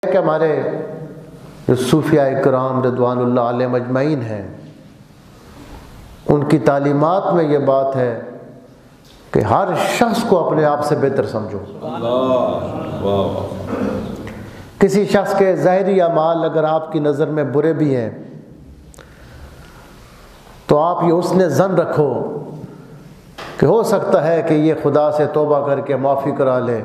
کہ ہمارے جو صوفیاء کرام رضوان اللہ علیہم اجمعین ہیں، ان کی تعلیمات میں یہ بات ہے کہ ہر شخص کو اپنے آپ سے بہتر سمجھو۔ کسی شخص کے ظاہری اعمال اگر آپ کی نظر میں برے بھی ہیں تو آپ یہ حسن ظن رکھو کہ ہو سکتا ہے کہ یہ خدا سے توبہ کر کے معافی کرا لے،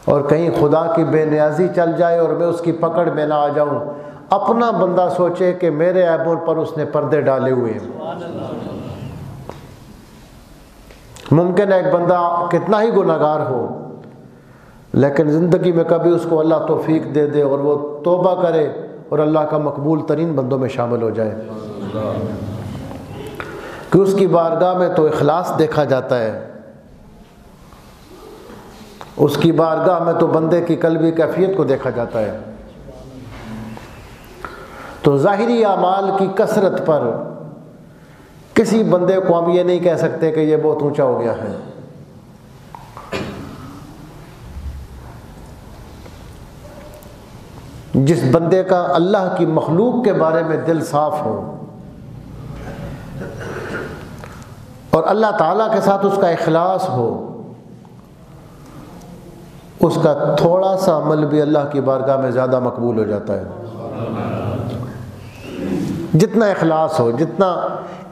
اور کہیں خدا کی بے نیازی چل جائے اور میں اس کی پکڑ میں نہ آ جاؤں۔ اپنا بندہ سوچے کہ میرے عیبوں پر اس نے پردے ڈالے ہوئے ہیں۔ ممکن ہے ایک بندہ کتنا ہی گناہگار ہو لیکن زندگی میں کبھی اس کو اللہ توفیق دے دے اور وہ توبہ کرے اور اللہ کا مقبول ترین بندوں میں شامل ہو جائے، کہ اس کی بارگاہ میں تو اخلاص دیکھا جاتا ہے، اس کی بارگاہ میں تو بندے کی قلبی کیفیت کو دیکھا جاتا ہے۔ تو ظاہری اعمال کی کثرت پر کسی بندے کو ہم یہ نہیں کہہ سکتے کہ یہ بہت اونچا ہو گیا ہے۔ جس بندے کا اللہ کی مخلوق کے بارے میں دل صاف ہو اور اللہ تعالیٰ کے ساتھ اس کا اخلاص ہو، اس کا تھوڑا سا عمل بھی اللہ کی بارگاہ میں زیادہ مقبول ہو جاتا ہے۔ جتنا اخلاص ہو، جتنا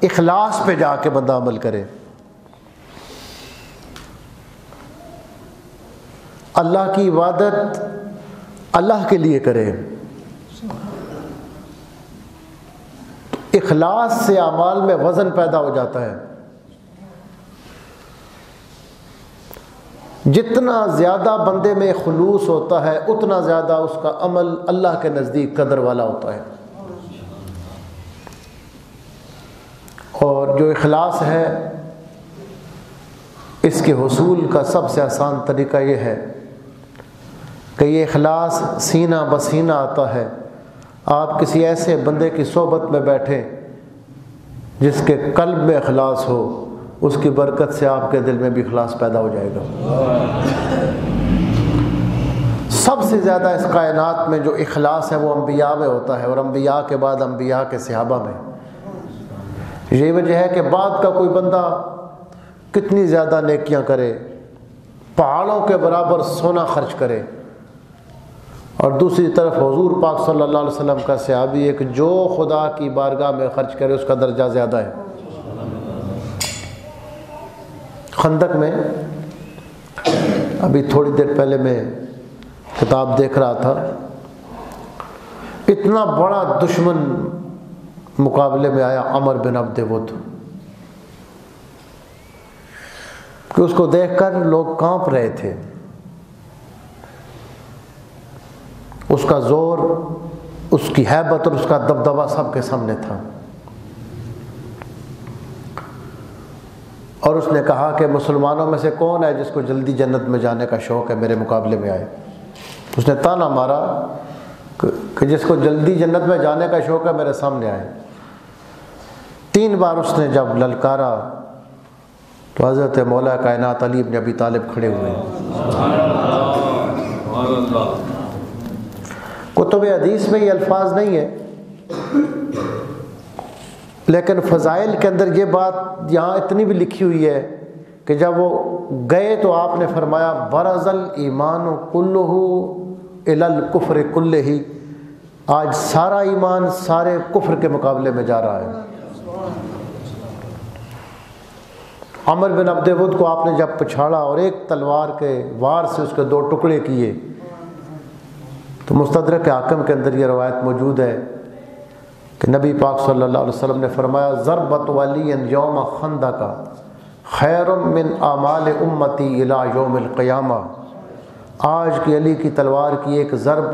اخلاص پہ جا کے بندہ عمل کرے، اللہ کی عبادت اللہ کے لیے کرے، تو اخلاص سے اعمال میں وزن پیدا ہو جاتا ہے۔ جتنا زیادہ بندے میں خلوص ہوتا ہے اتنا زیادہ اس کا عمل اللہ کے نزدیک قدر والا ہوتا ہے۔ اور جو اخلاص ہے اس کے حصول کا سب سے آسان طریقہ یہ ہے کہ یہ اخلاص سینہ بسینہ آتا ہے۔ آپ کسی ایسے بندے کی صحبت میں بیٹھیں جس کے قلب میں اخلاص ہو، اس کی برکت سے آپ کے دل میں بھی اخلاص پیدا ہو جائے گا۔ سب سے زیادہ اس کائنات میں جو اخلاص ہے وہ انبیاء میں ہوتا ہے، اور انبیاء کے بعد انبیاء کے صحابہ میں۔ یہی وجہ ہے کہ بعد کا کوئی بندہ کتنی زیادہ نیکیاں کرے، پہاڑوں کے برابر سونا خرچ کرے، اور دوسری طرف حضور پاک صلی اللہ علیہ وسلم کا صحابی ایک جو خدا کی بارگاہ میں خرچ کرے اس کا درجہ زیادہ ہے۔ خندق میں ابھی تھوڑی دیر پہلے میں کتاب دیکھ رہا تھا، اتنا بڑا دشمن مقابلے میں آیا عمر بن عبد ود، کہ اس کو دیکھ کر لوگ کانپ رہے تھے۔ اس کا زور، اس کی ہیبت اور اس کا دبدبہ سب کے سامنے تھا، اور اس نے کہا کہ مسلمانوں میں سے کون ہے جس کو جلدی جنت میں جانے کا شوق ہے، میرے مقابلے میں آئے۔ اس نے تانا مارا کہ جس کو جلدی جنت میں جانے کا شوق ہے میرے سامنے آئے۔ 3 بار اس نے جب للکارا تو حضرت مولا کائنات علی بن ابی طالب کھڑے ہوئے۔ کتب حدیث میں یہ الفاظ نہیں ہے، لیکن فضائل کے اندر یہ بات یہاں اتنی بھی لکھی ہوئی ہے کہ جب وہ گئے تو آپ نے فرمایا برز الایمان کلہ الی الکفر کلہ، آج سارا ایمان سارے کفر کے مقابلے میں جا رہا ہے۔ عمر بن عبد ود کو آپ نے جب پچھاڑا اور ایک تلوار کے وار سے اس کے 2 ٹکڑے کیے، تو مستدرک حاکم کے اندر یہ روایت موجود ہے کہ نبی پاک صلی اللہ علیہ وسلم نے فرمایا ضربت ولی یوم خندق خیر من اعمال امتی الی یوم القیامہ، آج کی علی کی تلوار کی ایک ضرب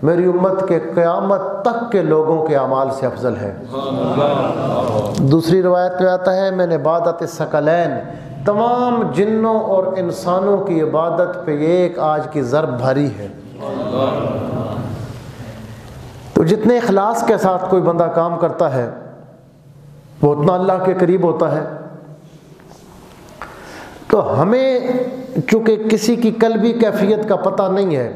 میری امت کے قیامت تک کے لوگوں کے اعمال سے افضل ہے۔ دوسری روایت میں آتا ہے میں نے عبادت ثقلین، تمام جنوں اور انسانوں کی عبادت پہ ایک آج کی ضرب بھاری ہے۔ تو جتنے اخلاص کے ساتھ کوئی بندہ کام کرتا ہے وہ اتنا اللہ کے قریب ہوتا ہے۔ تو ہمیں چونکہ کسی کی قلبی کیفیت کا پتہ نہیں ہے،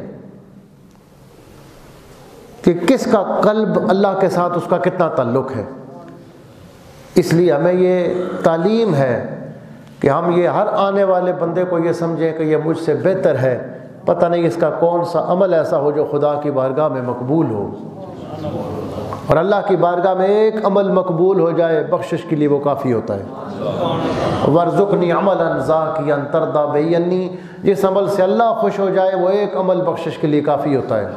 کہ کس کا قلب اللہ کے ساتھ اس کا کتنا تعلق ہے۔ اس لیے ہمیں یہ تعلیم ہے کہ ہم یہ ہر آنے والے بندے کو یہ سمجھیں کہ یہ مجھ سے بہتر ہے، پتہ نہیں اس کا کون سا عمل ایسا ہو جو خدا کی بارگاہ میں مقبول ہو، اور اللہ کی بارگاہ میں ایک عمل مقبول ہو جائے بخشش کے لیے وہ کافی ہوتا ہے۔ وَارْزُقْنِي عَمَلًا زَاكِيًا تَرْضَىٰ بِهِ، جس عمل سے اللہ خوش ہو جائے وہ ایک عمل بخشش کے لیے کافی ہوتا ہے۔